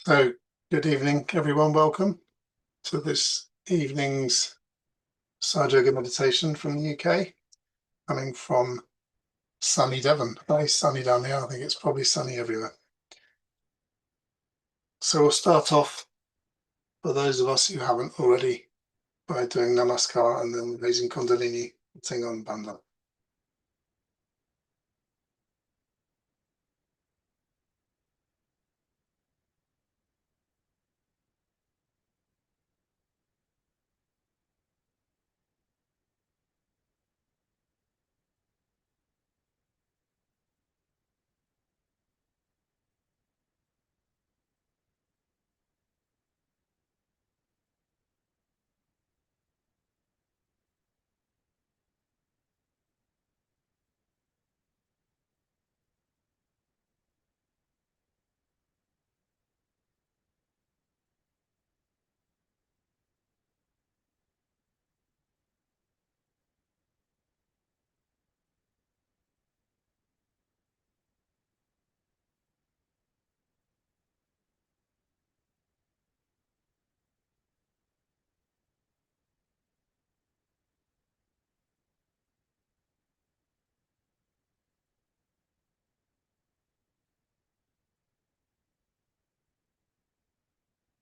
So, good evening, everyone. Welcome to this evening's Sage Yoga meditation from the UK, coming from sunny Devon. Very sunny down here. I think it's probably sunny everywhere. So we'll start off, for those of us who haven't already, by doing Namaskar and then raising Kundalini, Tingon Bandha.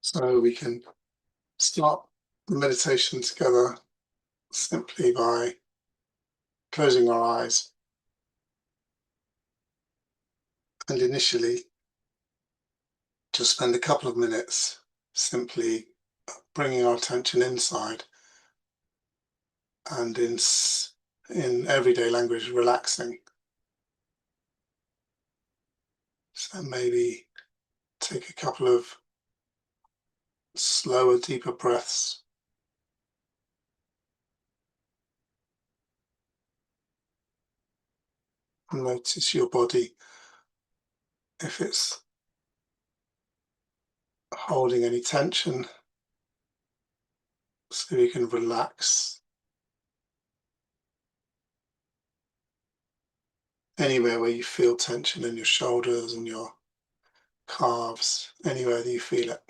So we can start the meditation together simply by closing our eyes and initially just spend a couple of minutes simply bringing our attention inside and in everyday language, relaxing. So maybe take a couple of slower, deeper breaths. And notice your body, if it's holding any tension, so you can relax anywhere where you feel tension in your shoulders and your calves, anywhere that you feel it.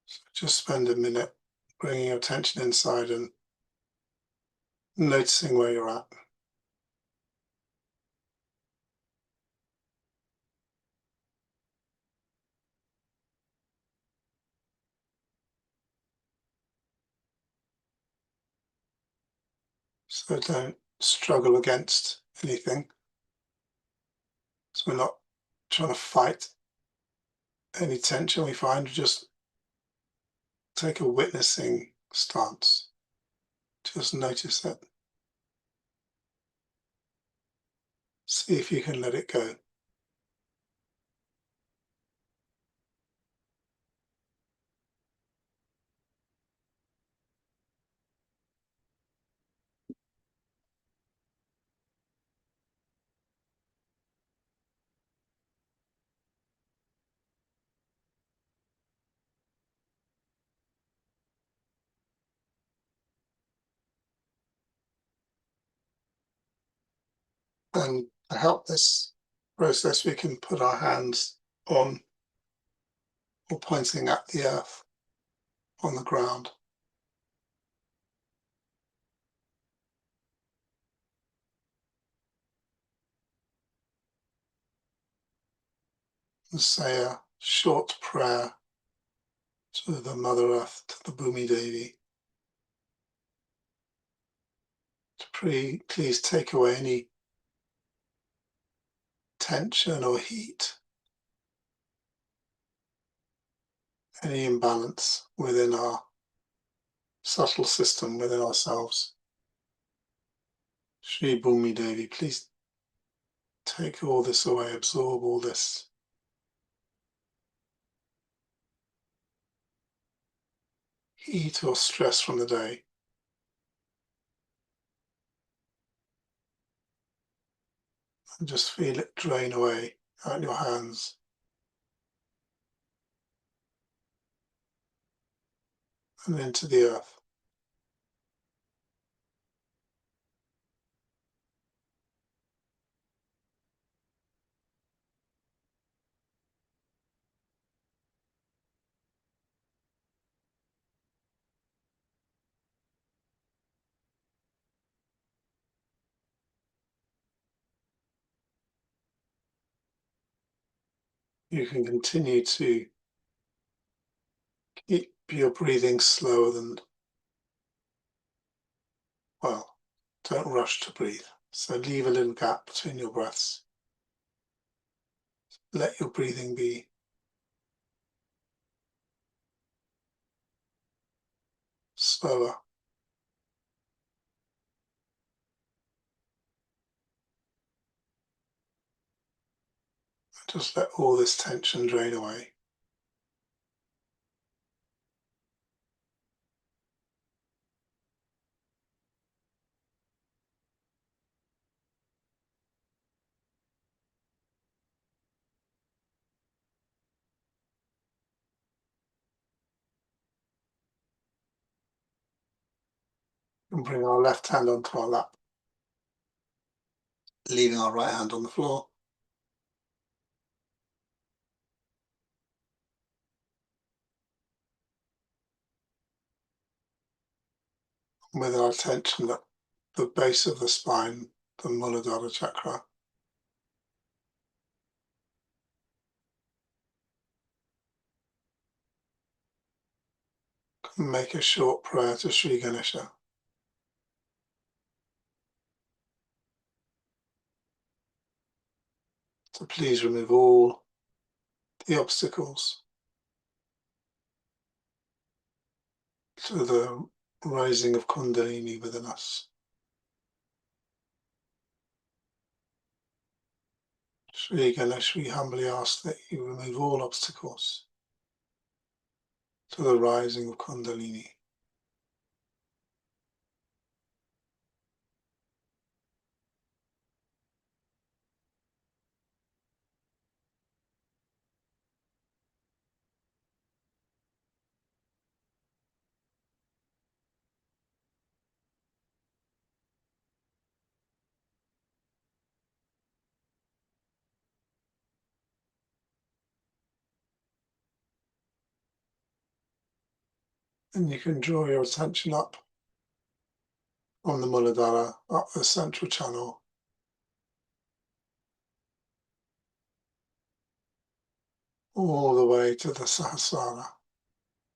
So just spend a minute bringing your attention inside and noticing where you're at. So don't struggle against anything. So we're not trying to fight any tension we find, just take a witnessing stance. Just notice it. See if you can let it go. And to help this process, we can put our hands on or pointing at the earth on the ground. And say a short prayer to the Mother Earth, to the Bhumi Devi, to please take away any tension or heat, any imbalance within our subtle system, within ourselves. Shri Bhumi Devi, please take all this away, absorb all this heat or stress from the day. And just feel it drain away out your hands. And into the earth. You can continue to keep your breathing slower than, well, don't rush to breathe. So leave a little gap between your breaths. Let your breathing be slower. Just let all this tension drain away. And bring our left hand onto our lap, leaving our right hand on the floor. With our attention at the base of the spine, the Muladhara chakra. Make a short prayer to Sri Ganesha. So please remove all the obstacles to the rising of Kundalini within us. Sri Ganesh, we humbly ask that you remove all obstacles to the rising of Kundalini. And you can draw your attention up from the Muladhara, up the central channel, all the way to the Sahasrara,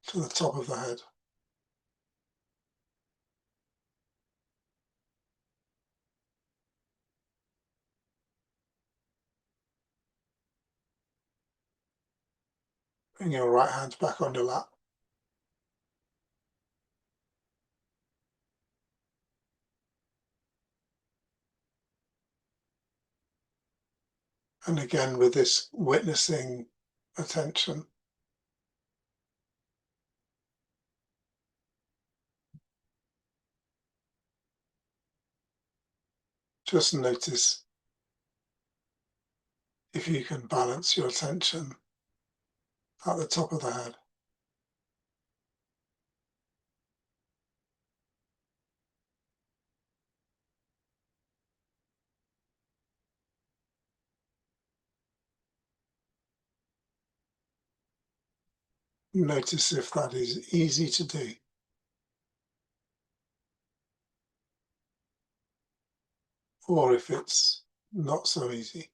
to the top of the head. Bring your right hand back on your lap. And again, with this witnessing attention, just notice if you can balance your attention at the top of the head. Notice if that is easy to do, or if it's not so easy.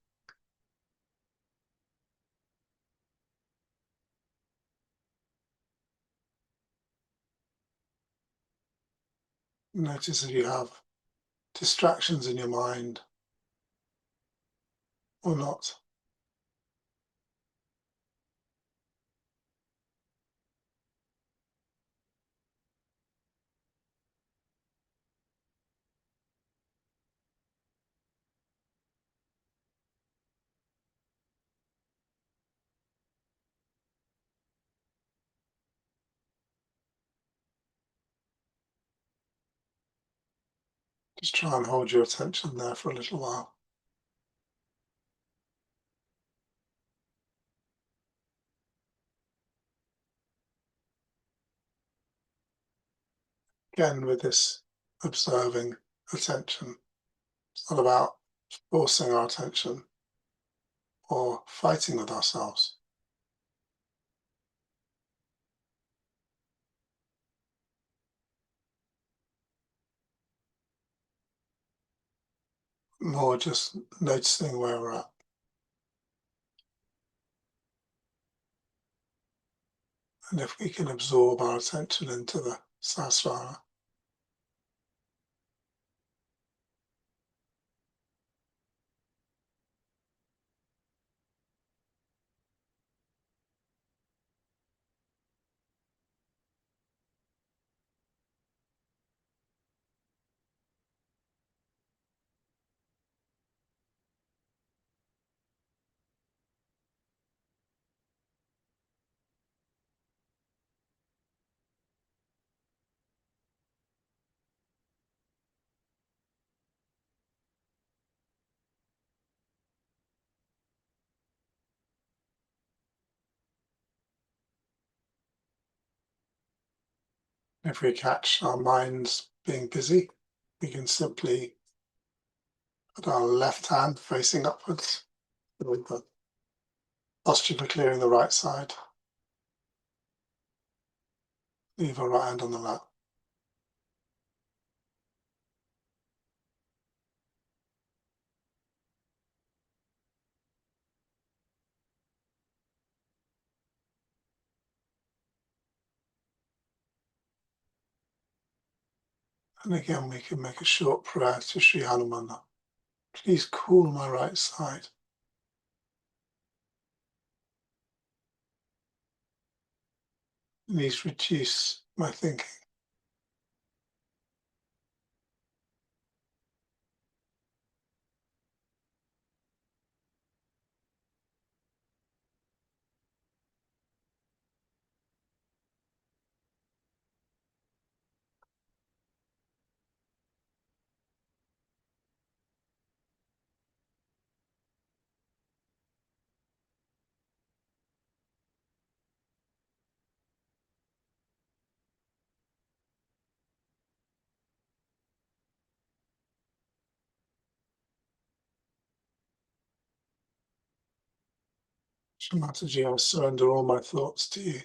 Notice if you have distractions in your mind or not. Just try and hold your attention there for a little while. Again, with this observing attention, it's not about forcing our attention or fighting with ourselves. More just noticing where we're at. And if we can absorb our attention into the Sahasrara, if we catch our minds being busy, we can simply put our left hand facing upwards with the posture for clearing the right side. Leave our right hand on the lap. And again, we can make a short prayer to Sri Hanumana. Please cool my right side. Please reduce my thinking. Shamataji, I surrender all my thoughts to you.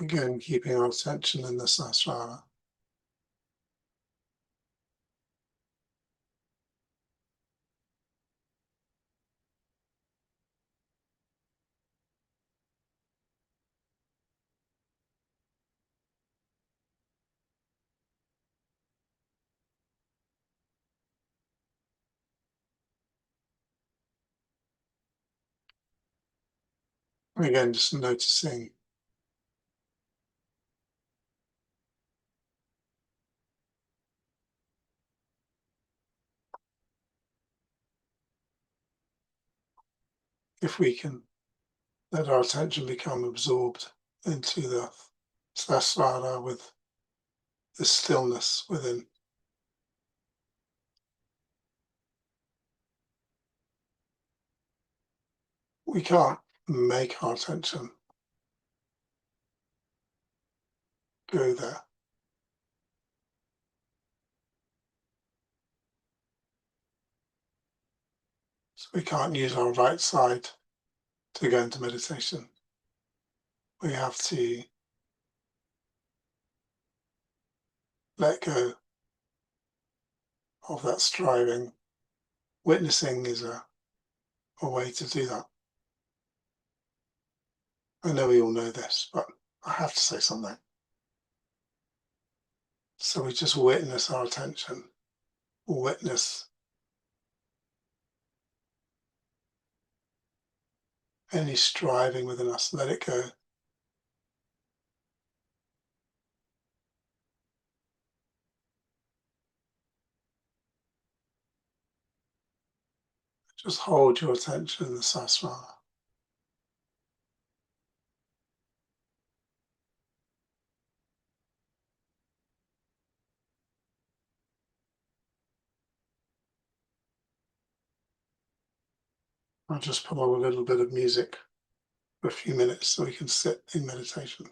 Again, keeping our attention in the Sahasrara. Again, just noticing if we can let our attention become absorbed into the Sahasrara with the stillness within. We can't make our attention go there. So we can't use our right side to go into meditation. We have to let go of that striving. Witnessing is a way to do that. I know we all know this, but I have to say something. So we just witness our attention, witness any striving within us, let it go. Just hold your attention in the Sahasrara. I'll just put on a little bit of music for a few minutes so we can sit in meditation.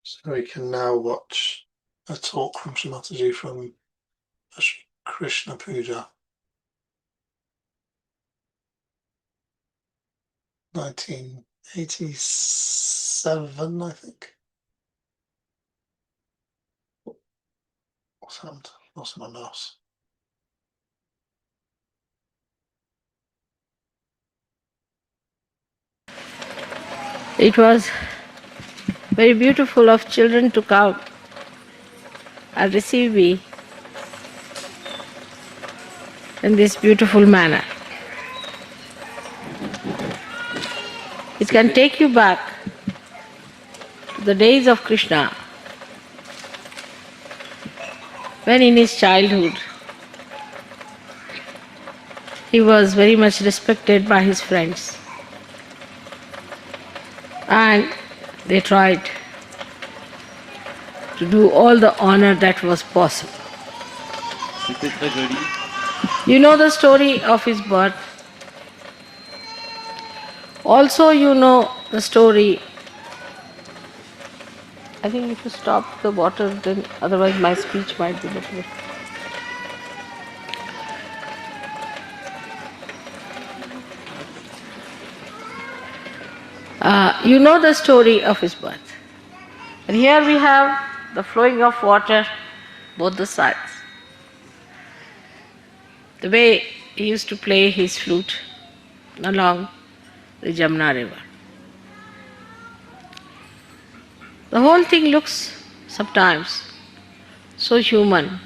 So we can now watch a talk from Srimataji from Krishna Puja, 1987, I think. What's happened? Lost my mouse. It was very beautiful of children to come and receive me in this beautiful manner. It can take you back to the days of Krishna, when in his childhood he was very much respected by his friends, and they tried to do all the honor that was possible. C'était très joli. You know the story of his birth. Also you know the story. I think if you stop the water, then otherwise my speech might be better. You know the story of his birth. And here we have the flowing of water both the sides. The way he used to play his flute along the Jamna river. The whole thing looks sometimes so human,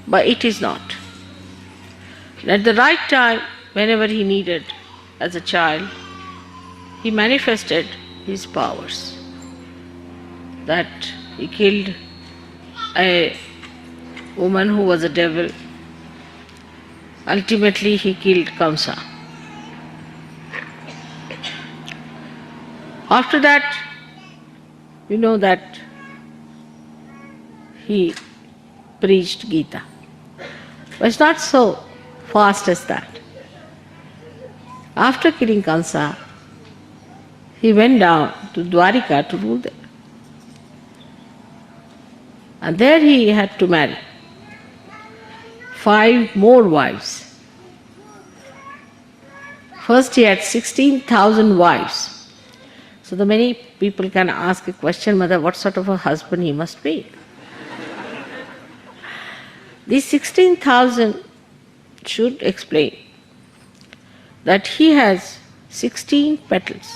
but it is not. And at the right time, whenever he needed, as a child, he manifested his powers. That he killed a woman who was a devil. Ultimately, he killed Kamsa. After that, you know that he preached Gita. But it's not so fast as that. After killing Kamsa, he went down to Dwarika to rule there. And there he had to marry 5 more wives. First he had 16,000 wives. So the many people can ask a question, Mother, what sort of a husband he must be? These 16,000 should explain that he has 16 petals.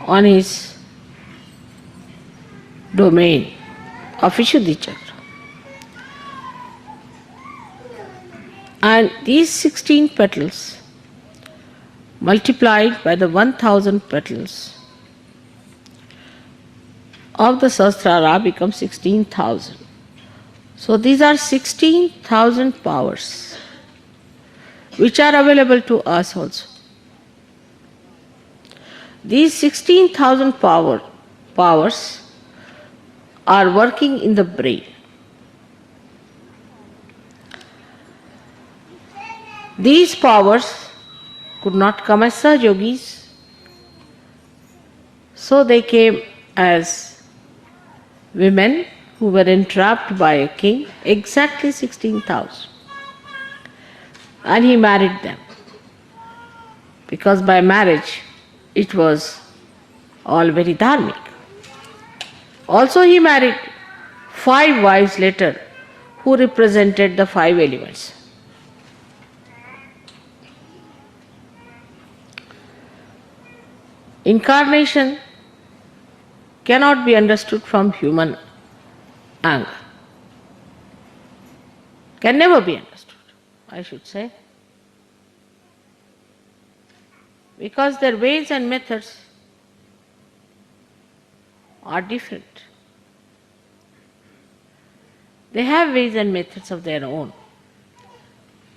On his domain of Vishuddhi Chakra. And these 16 petals multiplied by the 1,000 petals of the Sahasrara become 16,000. So these are 16,000 powers which are available to us also. These 16,000 powers are working in the brain. These powers could not come as Sahajogis. So they came as women who were entrapped by a king, exactly 16,000. And he married them. Because by marriage it was all very dharmic. Also he married 5 wives later who represented the 5 elements. Incarnation cannot be understood from human angle. Can never be understood, I should say. Because their ways and methods are different. They have ways and methods of their own.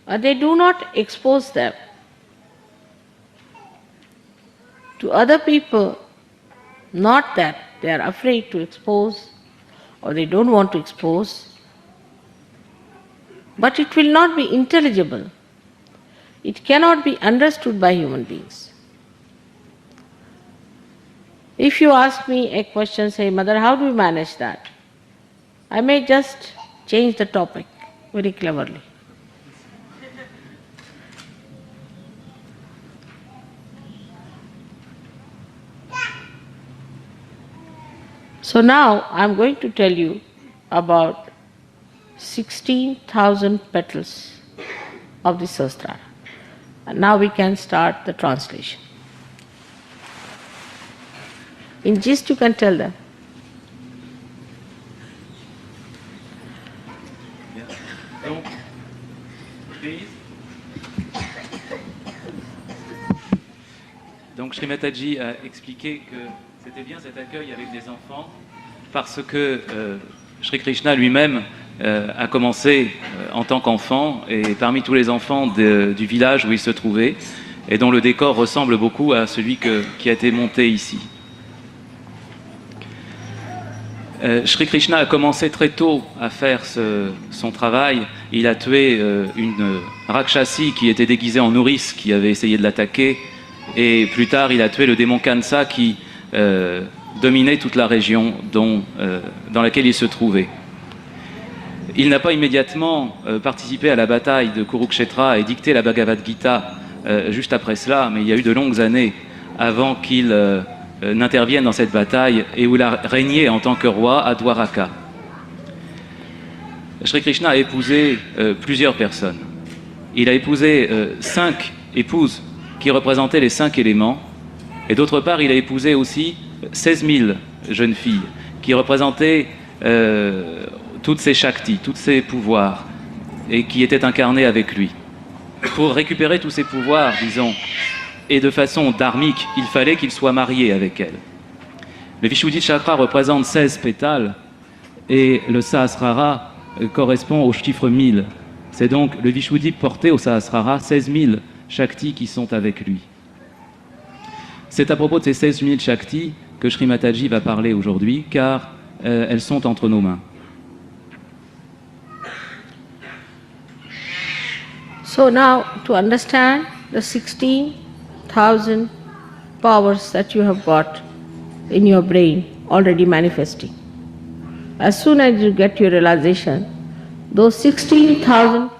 But they do not expose them to other people, not that they are afraid to expose or they don't want to expose, but it will not be intelligible. It cannot be understood by human beings. If you ask me a question, say, Mother, how do you manage that? I may just change the topic very cleverly. So now I am going to tell you about 16,000 petals of the Sahasrara. And now we can start the translation. In gist you can tell them. Donc, Sri Mataji a expliqué que c'était bien cet accueil avec des enfants parce que Sri Krishna lui-même a commencé en tant qu'enfant et parmi tous les enfants du village où il se trouvait et dont le décor ressemble beaucoup à celui qui a été monté ici. Sri Krishna a commencé très tôt à faire son travail. Il a tué une Rakshasi qui était déguisée en nourrice, qui avait essayé de l'attaquer. Et plus tard, il a tué le démon Kansa qui dominait toute la région dans laquelle il se trouvait. Il n'a pas immédiatement participé à la bataille de Kurukshetra et dicté la Bhagavad Gita juste après cela, mais il y a eu de longues années avant qu'il n'intervienne dans cette bataille et où il a régné en tant que roi à Dwaraka. Sri Krishna a épousé plusieurs personnes. Il a épousé 5 épouses qui représentaient les 5 éléments, et d'autre part, il a épousé aussi 16 000 jeunes filles qui représentaient toutes ses shaktis, tous ses pouvoirs, et qui étaient incarnées avec lui. Pour récupérer tous ces pouvoirs, disons, et de façon dharmique, il fallait qu'il soit marié avec elle. Le Vishuddhi Chakra représente 16 pétales, et le Sahasrara correspond au chiffre 1000. C'est donc le Vishuddhi porté au Sahasrara, 16 000 Shaktis qui sont avec lui. C'est à propos de ces 16 000 Shaktis que Sri Mataji va parler aujourd'hui, car elles sont entre nos mains. So now, to understand the 16,000 powers that you have got in your brain already manifesting, as soon as you get your realization, those 16,000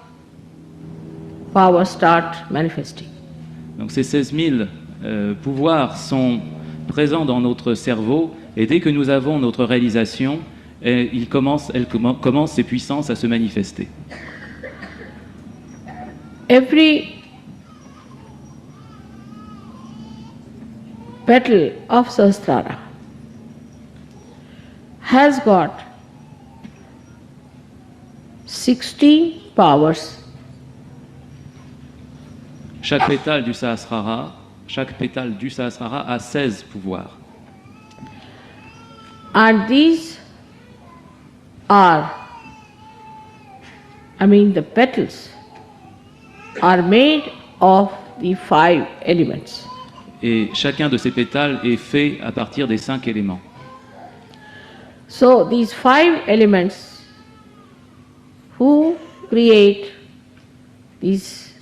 powers start manifesting. Donc ces 16 000 pouvoirs sont présents dans notre cerveau, et dès que nous avons notre réalisation, elles commencent ces puissances à se manifester. Every petal of Sahasrara has got 16 powers. Chaque pétale du Sahasrara a 16 pouvoirs. And these are, the petals are made of the 5 elements. Et chacun de ces pétales est fait à partir des 5 éléments. So these 5 elements who create these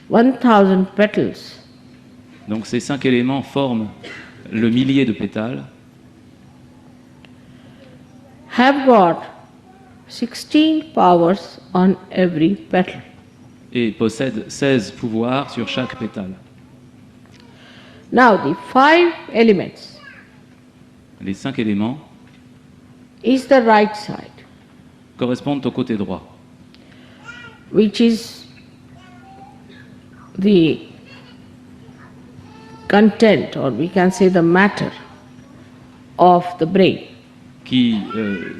1,000 petals. Donc ces 5 éléments forment le millier de pétales have got 16 powers on every petal. et possède 16 pouvoirs sur chaque pétale. Now the 5 elements Les 5 éléments is the right side, correspondent au côté droit, which is the content, or we can say the matter of the brain. qui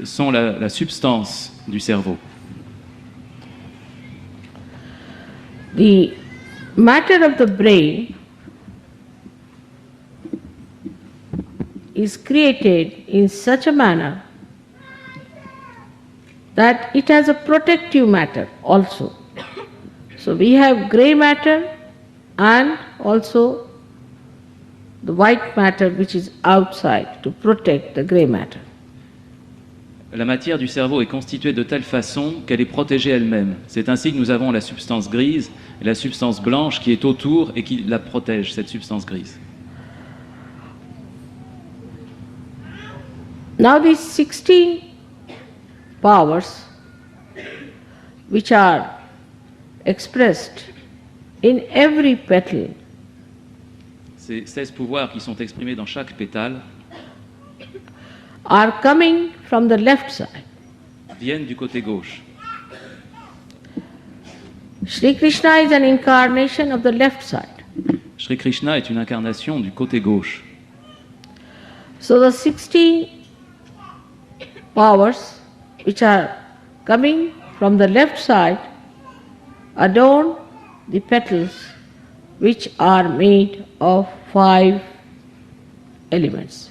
sont la substance du cerveau. The matter of the brain is created in such a manner that it has a protective matter also. So we have grey matter and also the white matter which is outside to protect the grey matter. La matière du cerveau est constituée de telle façon qu'elle est protégée elle-même. C'est ainsi que nous avons la substance grise et la substance blanche qui est autour et qui la protège, cette substance grise. Now these 16 powers which are expressed in every petal Ces 16 pouvoirs qui sont exprimés dans chaque pétale are coming from the left side. viennent du côté gauche. Sri Krishna is an incarnation of the left side. Sri Krishna est une incarnation du côté gauche. So the 16 powers which are coming from the left side adorn the petals which are made of 5 elements.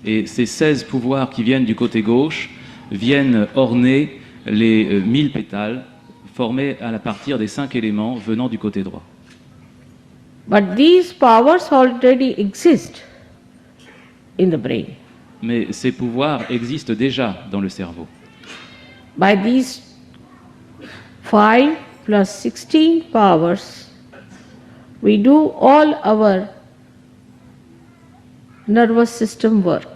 Et ces 16 pouvoirs qui viennent du côté gauche viennent orner les 1000 pétales formés à partir des 5 éléments venant du côté droit. But these powers already exist in the brain. Mais ces pouvoirs existent déjà dans le cerveau. By these 5 plus 16 powers, we do all our nervous system work.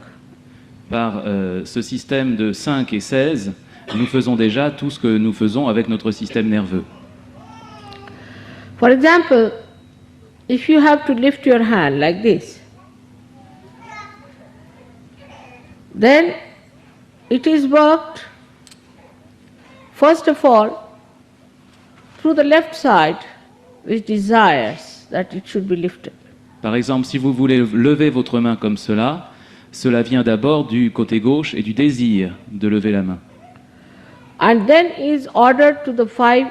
Par ce système de 5 et 16, nous faisons déjà tout ce que nous faisons avec notre système nerveux. For example, if you have to lift your hand like this, then it is worked first of all through the left side which desires that it should be lifted. Par exemple, si vous voulez lever votre main comme cela, cela vient d'abord du côté gauche et du désir de lever la main. And then is ordered to the 5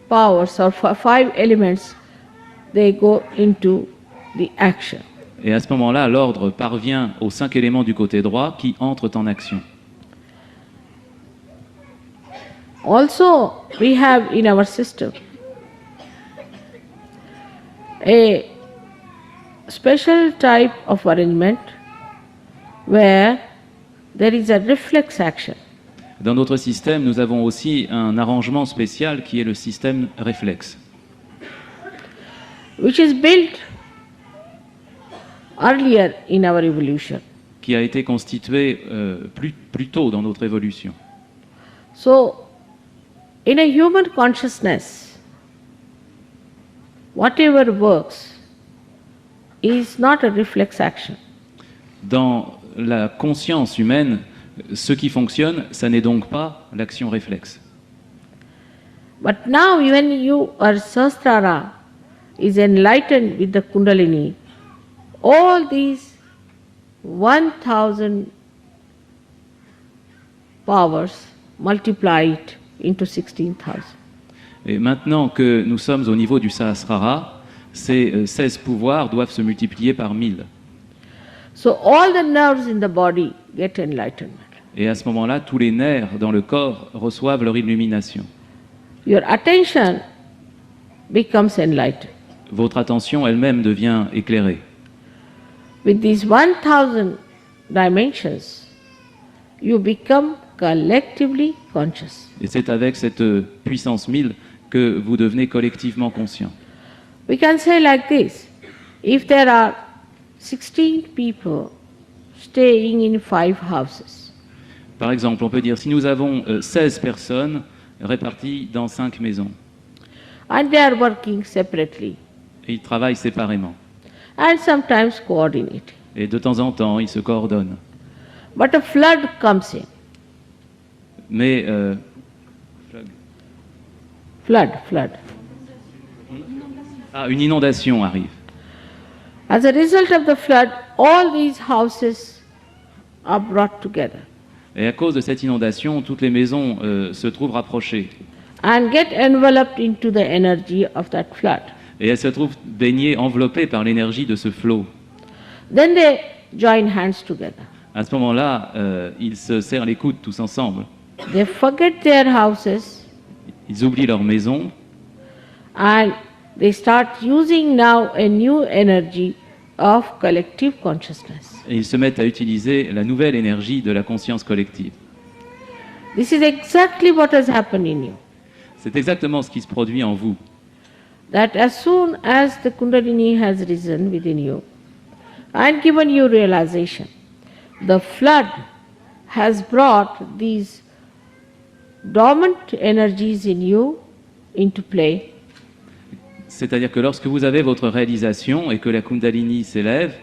powers or 5 elements, they go into the action. Et à ce moment-là, l'ordre parvient aux 5 éléments du côté droit qui entrent en action. Also, we have in our system a special type of arrangement where there is a reflex action. Dans notre système, nous avons aussi un arrangement spécial qui est le système réflexe, Which is built earlier in our evolution. qui a été constitué plus tôt dans notre évolution. So, in a human consciousness, whatever works is not a reflex action. Dans la conscience humaine, ce qui fonctionne, ça n'est donc pas l'action réflexe. But now, when you are Sahasrara is enlightened with the Kundalini, all these 1000 powers multiply it into 16,000. Et maintenant que nous sommes au niveau du Sahasrara, ces 16 pouvoirs doivent se multiplier par 1000. So all the nerves in the body get enlightenment. Et à ce moment-là, tous les nerfs dans le corps reçoivent leur illumination. Your attention becomes enlightened. Votre attention elle-même devient éclairée. With these 1000 dimensions, you become collectively conscious. Et c'est avec cette puissance 1000 que vous devenez collectivement conscient. We can say like this, if there are 16 people staying in 5 houses. Par exemple, on peut dire si nous avons 16 personnes réparties dans 5 maisons, And they are working separately et ils travaillent séparément. and sometimes coordinating. Et de temps en temps, ils se coordonnent. But a flood comes in. Mais Flood. une inondation arrive. As a result of the flood, all these houses are brought together Et à cause de cette inondation, toutes les maisons se trouvent rapprochées. and get enveloped into the energy of that flood. Et elles se trouvent baignées, enveloppées par l'énergie de ce flot. Then they join hands together. À ce moment-là, ils se serrent les coudes tous ensemble. They forget their houses Ils oublient leur maison and they start using now a new energy of collective consciousness. et ils se mettent à utiliser la nouvelle énergie de la conscience collective. This is exactly what has happened in you. C'est exactement ce qui se produit en vous. That as soon as the Kundalini has risen within you and given you realization, the flood has brought these dormant energies in you into play. C'est-à-dire que lorsque vous avez votre réalisation et que la Kundalini s'élève,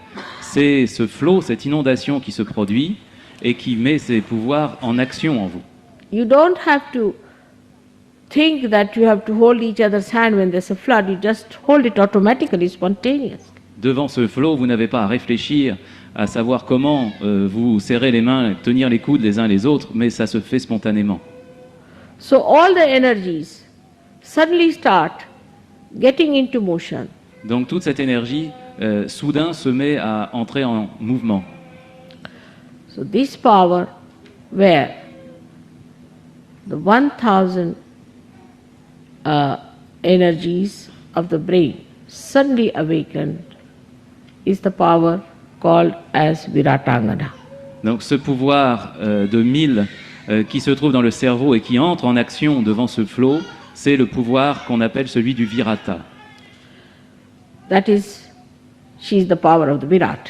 c'est ce flot, cette inondation qui se produit et qui met ses pouvoirs en action en vous. You don't have to think that you have to hold each other's hand when there's a flood. You just hold it automatically, spontaneously. Devant ce flot, vous n'avez pas à réfléchir, à savoir comment vous serrer les mains, tenir les coudes les uns les autres, mais ça se fait spontanément. So all the energies suddenly start getting into motion. Donc toute cette énergie, soudain, se met à entrer en mouvement. So this power where the 1000 energies of the brain suddenly awakened is the power called as Viratangana. Donc ce pouvoir de 1000 qui se trouve dans le cerveau et qui entre en action devant ce flot, c'est le pouvoir qu'on appelle celui du Virata. That is, she is the power of the Virat.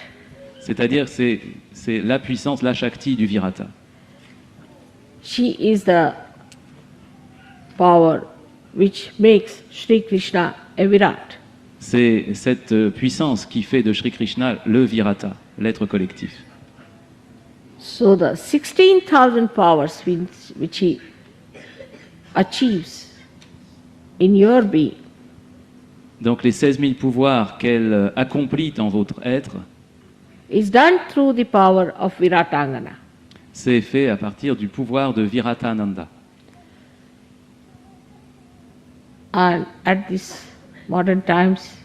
C'est-à-dire c'est la puissance, la Shakti du Virata. She is the power which makes Sri Krishna a Virat. C'est cette puissance qui fait de Sri Krishna le Virata, l'être collectif. So the 16,000 powers which he achieves in your being Donc les 16 000 pouvoirs qu'elle accomplit en votre être, is done through the power of Viratangana. c'est fait à partir du pouvoir de Viratananda. And at this modern times,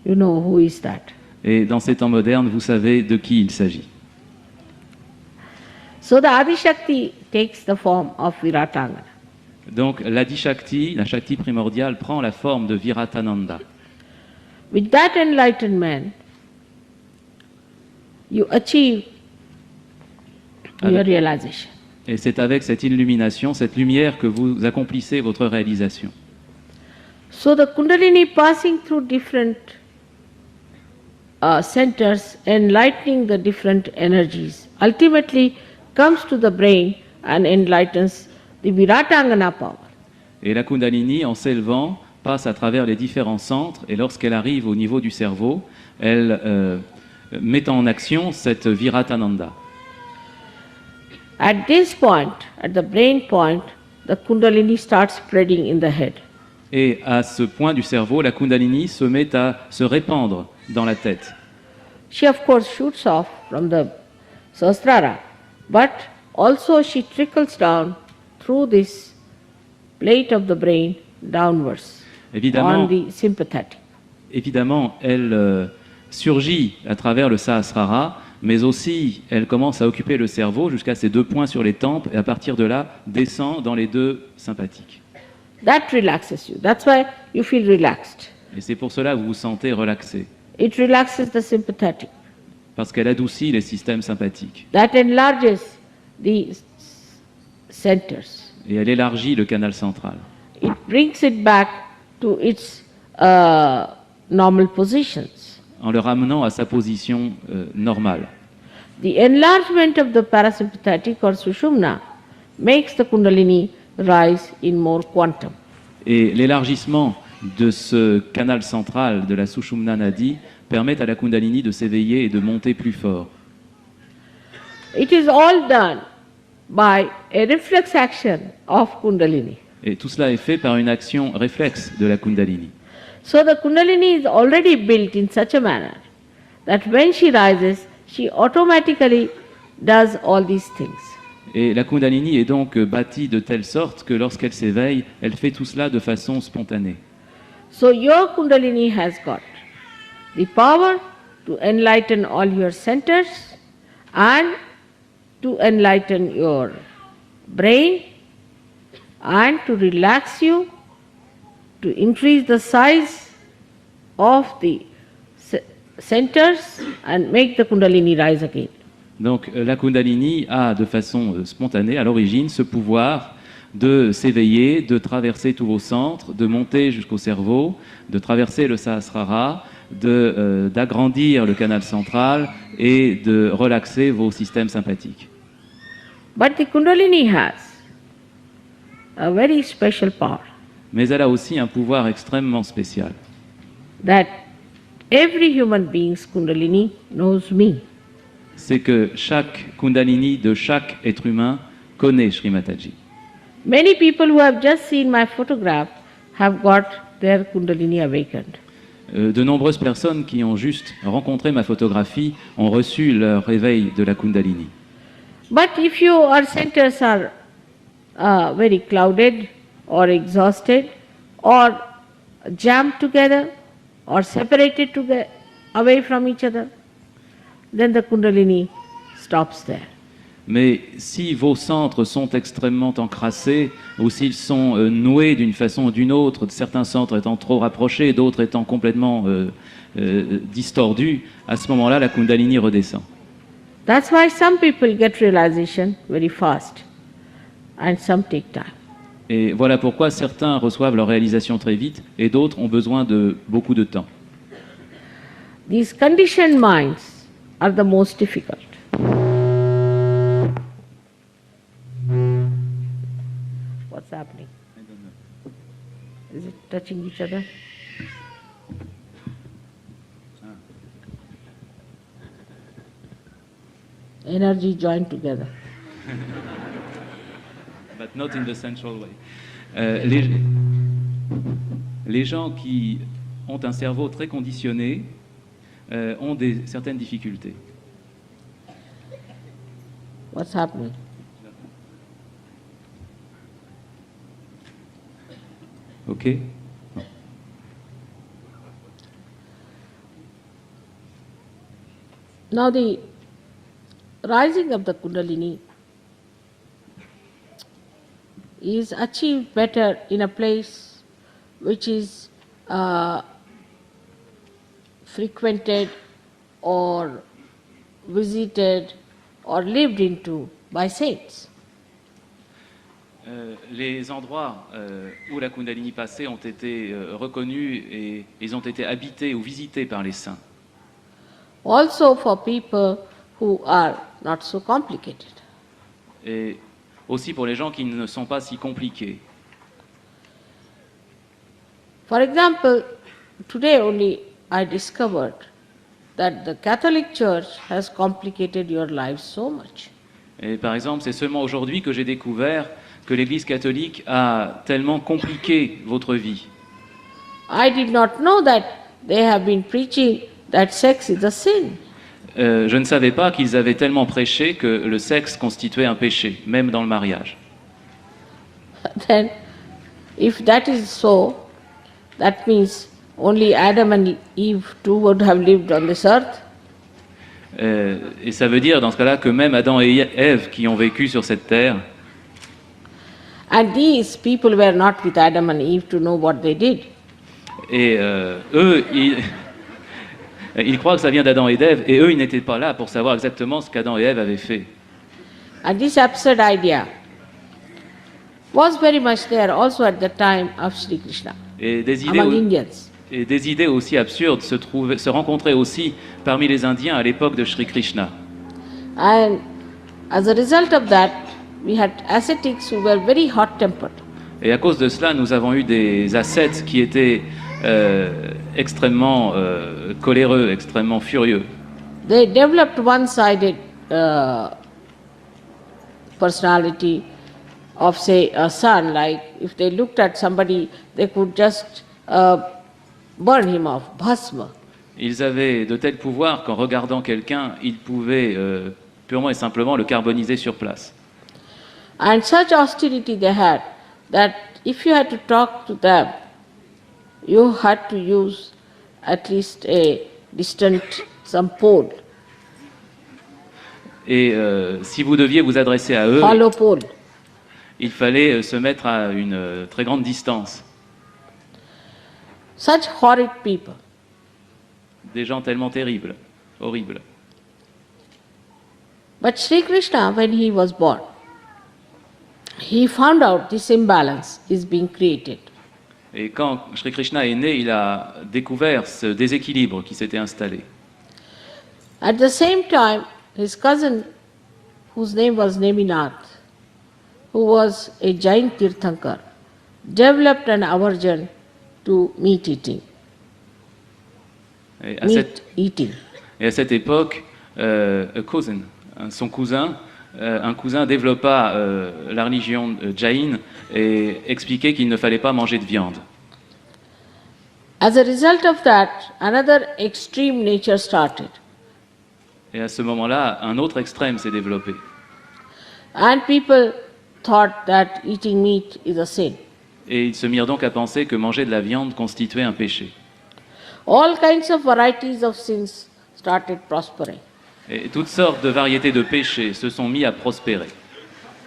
you know who is that. Et dans ces temps modernes, vous savez de qui il s'agit. So the Adi Shakti takes the form of Viratangana. Donc l'Adi-Shakti, la Shakti primordiale, prend la forme de Viratananda. With that enlightenment, you achieve your realization. Et c'est avec cette illumination, cette lumière que vous accomplissez votre réalisation. So the Kundalini passing through different centers, enlightening the different energies, ultimately comes to the brain and enlightens the Viratangana power. Et la Kundalini, en s'élevant, passe à travers les différents centres, et lorsqu'elle arrive au niveau du cerveau, elle met en action cette Viratananda. At this point, at the brain point, the Kundalini starts spreading in the head. Et à ce point du cerveau, la Kundalini se met à se répandre dans la tête. She of course shoots off from the Sahasrara, but also she trickles down through this plate of the brain downwards Évidemment, on the sympathetic. évidemment elle surgit à travers le Sahasrara, mais aussi elle commence à occuper le cerveau jusqu'à ces 2 points sur les tempes, et à partir de là, descend dans les 2 sympathiques. That relaxes you. That's why you feel relaxed. Et c'est pour cela que vous vous sentez relaxé, It relaxes the sympathetic. parce qu'elle adoucit les systèmes sympathiques. That enlarges the centers. Et elle élargit le canal central. It brings it back to its normal positions. en le ramenant à sa position normale. The enlargement of the parasympathetic or sushumna makes the kundalini rise in more quantum. Et l'élargissement de ce canal central de la Sushumna Nadi permet à la Kundalini de s'éveiller et de monter plus fort. It is all done by a reflex action of kundalini. Et tout cela est fait par une action réflexe de la Kundalini. So the kundalini is already built in such a manner that when she rises, she automatically does all these things. Et la Kundalini est donc bâtie de telle sorte que lorsqu'elle s'éveille, elle fait tout cela de façon spontanée. So your kundalini has got the power to enlighten all your centers and to enlighten your brain and to relax you, to increase the size of the centers and make the kundalini rise again. Donc la Kundalini a de façon spontanée, à l'origine, ce pouvoir de s'éveiller, de traverser tous vos centres, de monter jusqu'au cerveau, de traverser le Sahasrara, d'agrandir le canal central et de relaxer vos systèmes sympathiques. But the kundalini has a very special power Mais elle a aussi un pouvoir extrêmement spécial. that every human being's kundalini knows me. C'est que chaque Kundalini de chaque être humain connaît Sri Mataji. Many people who have just seen my photograph have got their kundalini awakened. De nombreuses personnes qui ont juste rencontré ma photographie ont reçu leur réveil de la Kundalini. But if your centers are very clouded or exhausted or jammed together or separated away from each other, then the kundalini stops there. Mais si vos centres sont extrêmement encrassés, ou s'ils sont noués d'une façon ou d'une autre, certains centres étant trop rapprochés, d'autres étant complètement distordus, à ce moment-là, la Kundalini redescend. That's why some people get realization very fast and some take time. Et voilà pourquoi certains reçoivent leur réalisation très vite et d'autres ont besoin de beaucoup de temps. These conditioned minds are the most difficult. What's happening? Is it touching each other? Energy joined together. But not in the central way. Les gens qui ont un cerveau très conditionné ont certaines difficultés. What's happening? Ok. Now the rising of the Kundalini is achieved better in a place which is frequented or visited or lived into by saints. Les endroits où la Kundalini passait ont été reconnus et ils ont été habités ou visités par les saints. Also for people who are not so complicated. Et aussi pour les gens qui ne sont pas si compliqués. For example, today only I discovered that the Catholic Church has complicated your life so much. Et par exemple, c'est seulement aujourd'hui que j'ai découvert que l'Église catholique a tellement compliqué votre vie. I did not know that they have been preaching that sex is a sin. Je ne savais pas qu'ils avaient tellement prêché que le sexe constituait un péché, même dans le mariage. Then, if that is so, that means only Adam and Eve too would have lived on this earth. Et ça veut dire dans ce cas-là que même Adam et Ève qui ont vécu sur cette terre, And these people were not with Adam and Eve to know what they did. et eux, ils croient que ça vient d'Adam et d'Ève, et eux, ils n'étaient pas là pour savoir exactement ce qu'Adam et Ève avaient fait. And this absurd idea was very much there also at the time of Sri Krishna Et des idées, among Indians. Et des idées aussi absurdes se rencontraient aussi parmi les Indiens à l'époque de Sri Krishna. And as a result of that, we had ascetics who were very hot-tempered. Et à cause de cela, nous avons eu des ascètes qui étaient extrêmement coléreux, extrêmement furieux. They developed one-sided personality of, say, a sun. Like if they looked at somebody, they could just burn him off, bhasma. Ils avaient de tels pouvoirs qu'en regardant quelqu'un, ils pouvaient purement et simplement le carboniser sur place. And such austerity they had that if you had to talk to them, you had to use at least a distant, some pole, Et si vous deviez vous adresser à eux, hollow pole. il fallait se mettre à une très grande distance. Such horrid people. Des gens tellement terribles, horribles. But Sri Krishna, when he was born, he found out this imbalance is being created. Et quand Sri Krishna est né, il a découvert ce déséquilibre qui s'était installé. At the same time, his cousin, whose name was Neminath, who was a Jain Tirthankar, developed an aversion to meat eating. Et à cette époque, a cousin, son cousin, un cousin développa la religion jaïne et expliquait qu'il ne fallait pas manger de viande. As a result of that, another extreme nature started. Et à ce moment-là, un autre extrême s'est développé. And people thought that eating meat is a sin. Et ils se mirent donc à penser que manger de la viande constituait un péché. All kinds of varieties of sins started prospering. Et toutes sortes de variétés de péchés se sont mis à prospérer.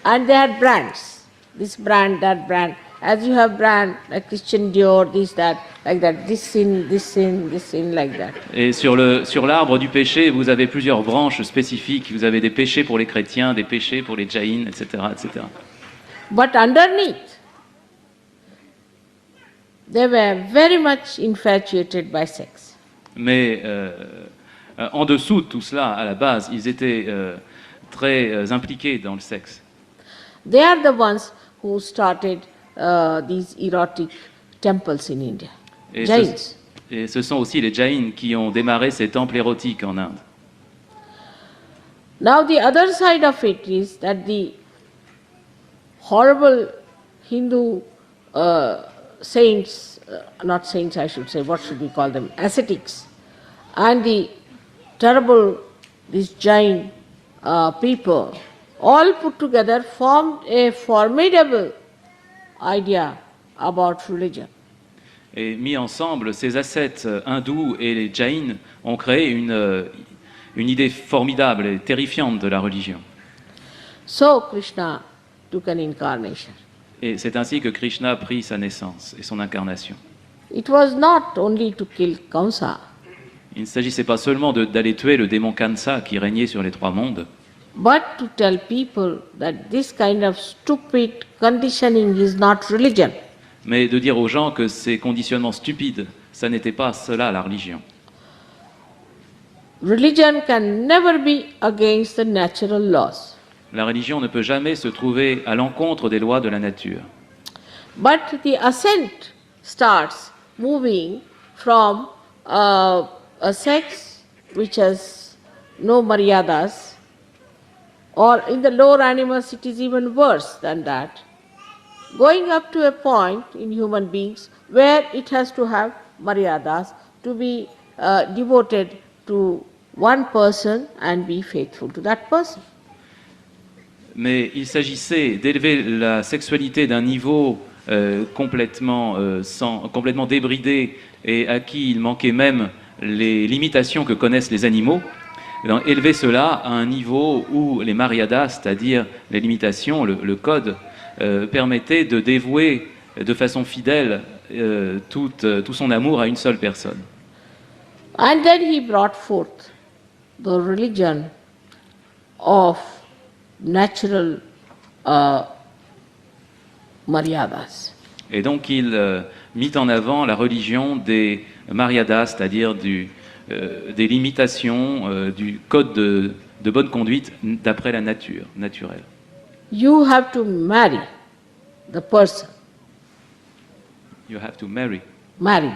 And they had brands. This brand, that brand. As you have brand, like Christian Dior, this, that, like that. This sin, this sin, this sin, like that. Et sur l'arbre du péché, vous avez plusieurs branches spécifiques. Vous avez des péchés pour les chrétiens, des péchés pour les jaïns, etc., etc. But underneath, they were very much infatuated by sex. Mais en dessous de tout cela, à la base, ils étaient très impliqués dans le sexe. They are the ones who started these erotic temples in India. Et Jains. et ce sont aussi les jaïns qui ont démarré ces temples érotiques en Inde. Now the other side of it is that the horrible Hindu saints, not saints I should say, what should we call them, ascetics, and the terrible, these Jain people, all put together formed a formidable idea about religion. Et mis ensemble, ces ascètes hindous et les jaïns ont créé une idée formidable et terrifiante de la religion. So Krishna took an incarnation. Et c'est ainsi que Krishna prit sa naissance et son incarnation. It was not only to kill Kamsa, Il ne s'agissait pas seulement d'aller tuer le démon Kansa qui régnait sur les trois mondes, but to tell people that this kind of stupid conditioning is not religion. mais de dire aux gens que ces conditionnements stupides, ça n'était pas cela la religion. Religion can never be against the natural laws. La religion ne peut jamais se trouver à l'encontre des lois de la nature. But the ascent starts moving from a sex which has no maryadas, or in the lower animals it is even worse than that, going up to a point in human beings where it has to have maryadas, to be devoted to one person and be faithful to that person. Mais il s'agissait d'élever la sexualité d'un niveau complètement débridé et à qui il manquait même les limitations que connaissent les animaux, élever cela à un niveau où les maryadas, c'est-à-dire les limitations, le code, permettait de dévouer de façon fidèle tout son amour à une seule personne. And then he brought forth the religion of natural maryadas. Et donc il mis en avant la religion des maryadas, c'est-à-dire des limitations, du code de bonne conduite d'après la nature, naturelle. You have to marry the person. You have to marry. Marry.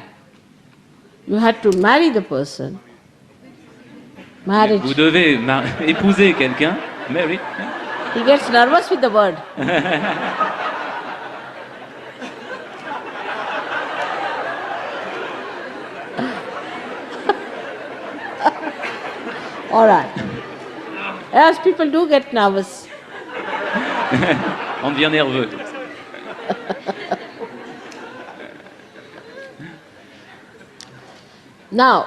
You have to marry the person. Marriage. Vous devez épouser quelqu'un, marry. He gets nervous with the word. All right. As people do get nervous. On devient nerveux. Now,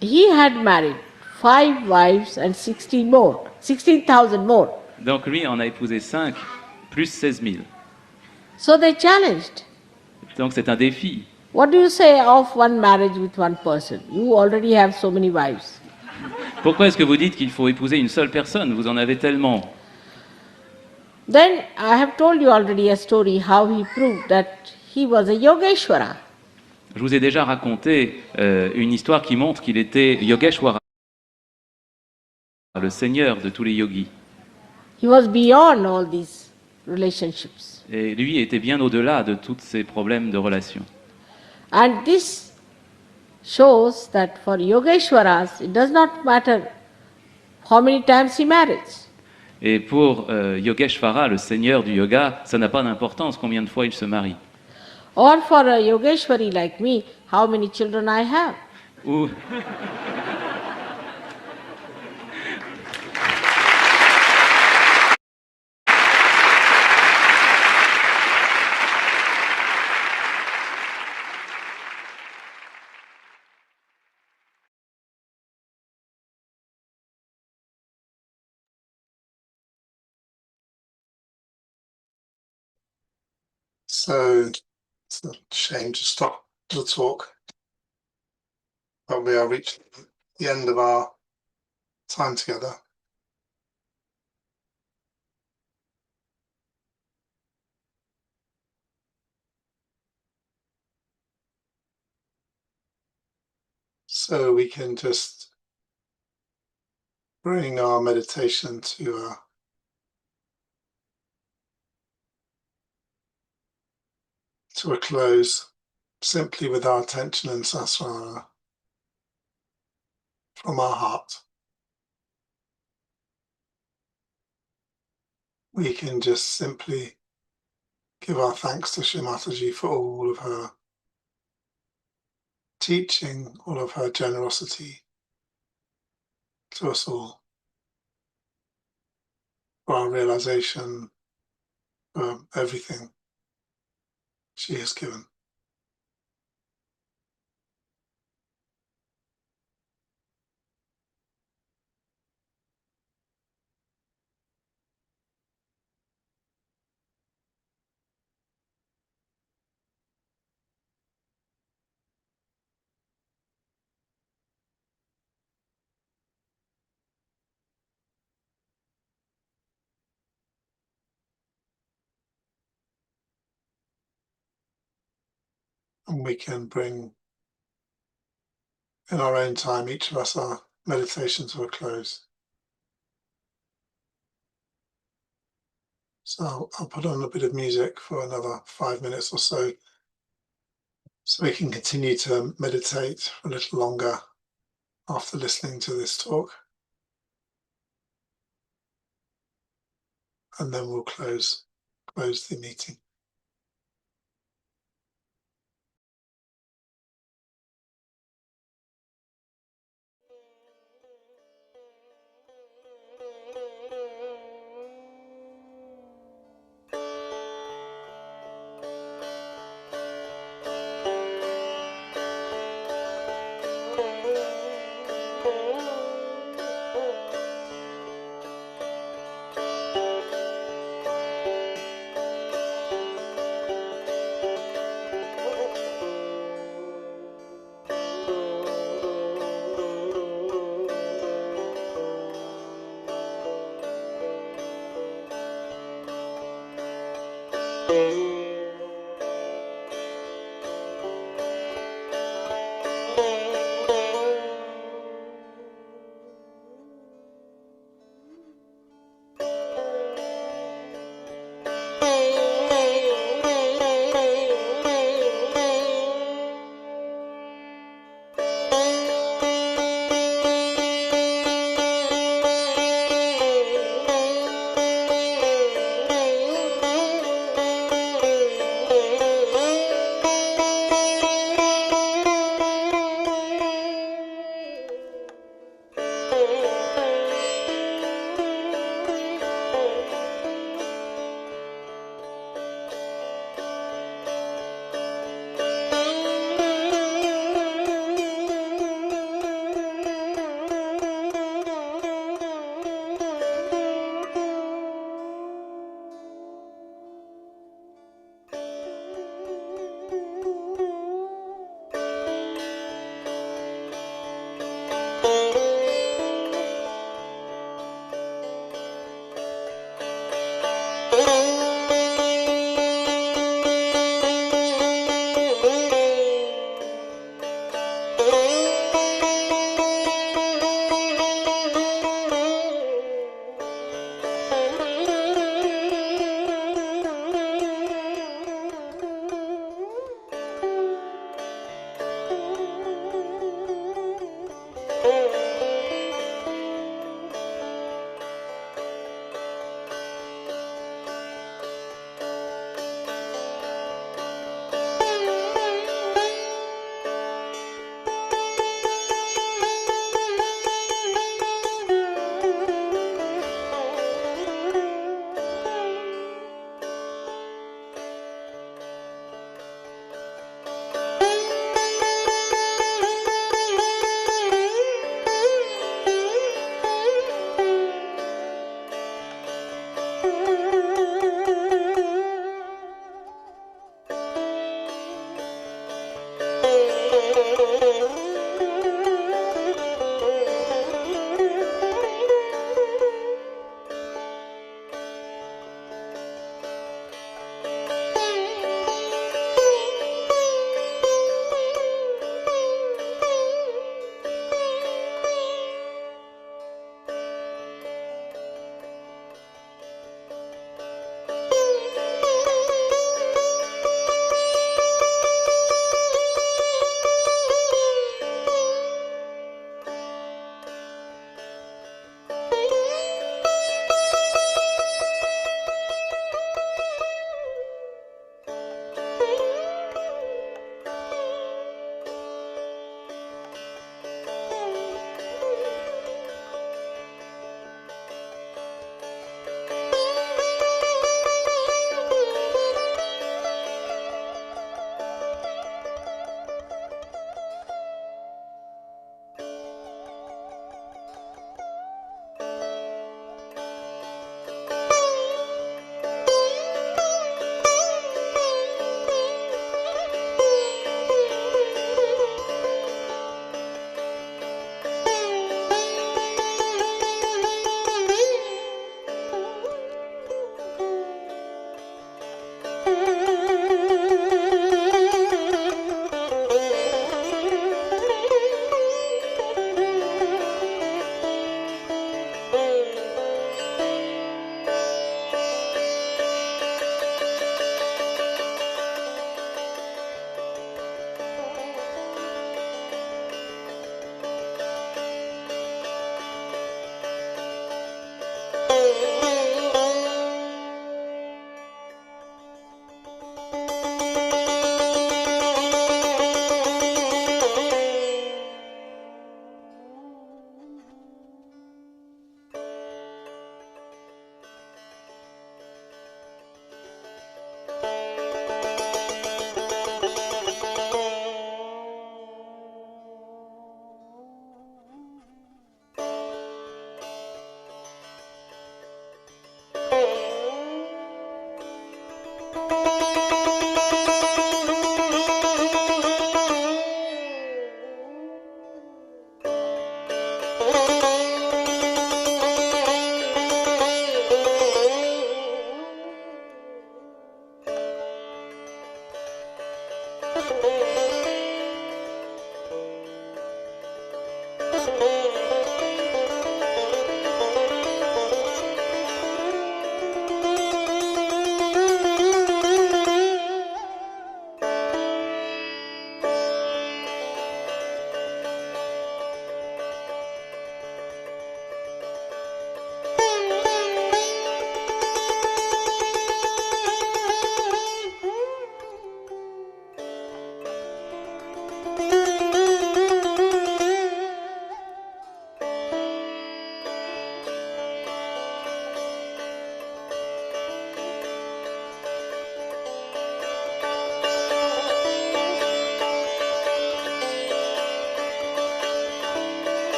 he had married 5 wives and 16,000 more. Donc lui en a épousé 5, plus 16 000. So they challenged. Donc c'est un défi. What do you say of one marriage with one person? You already have so many wives. Pourquoi est-ce que vous dites qu'il faut épouser une seule personne? Vous en avez tellement. Then I have told you already a story how he proved that he was a Yogeshwara. Je vous ai déjà raconté une histoire qui montre qu'il était Yogeshwara, le seigneur de tous les yogis. He was beyond all these relationships. Et lui était bien au-delà de tous ces problèmes de relations. And this shows that for Yogeshwaras, it does not matter how many times he marries. Et pour Yogeshvara, le seigneur du yoga, ça n'a pas d'importance combien de fois il se marie. Or for a Yogeshwari like me, how many children I have. Ou So it's a shame to stop the talk, but we are reaching the end of our time together. So we can just bring our meditation to a close, simply with our attention in Sasana from our heart. We can just simply give our thanks to Shri Mataji for all of her teaching, all of her generosity to us all, for our realization, for everything she has given. And we can bring, in our own time, each of us, our meditation to a close. So I'll put on a bit of music for another 5 minutes or so we can continue to meditate for a little longer after listening to this talk. And then we'll close the meeting.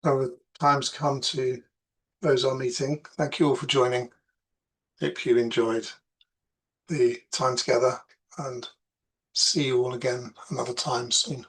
So the time's come to close our meeting. Thank you all for joining. Hope you enjoyed the time together, and see you all again another time soon.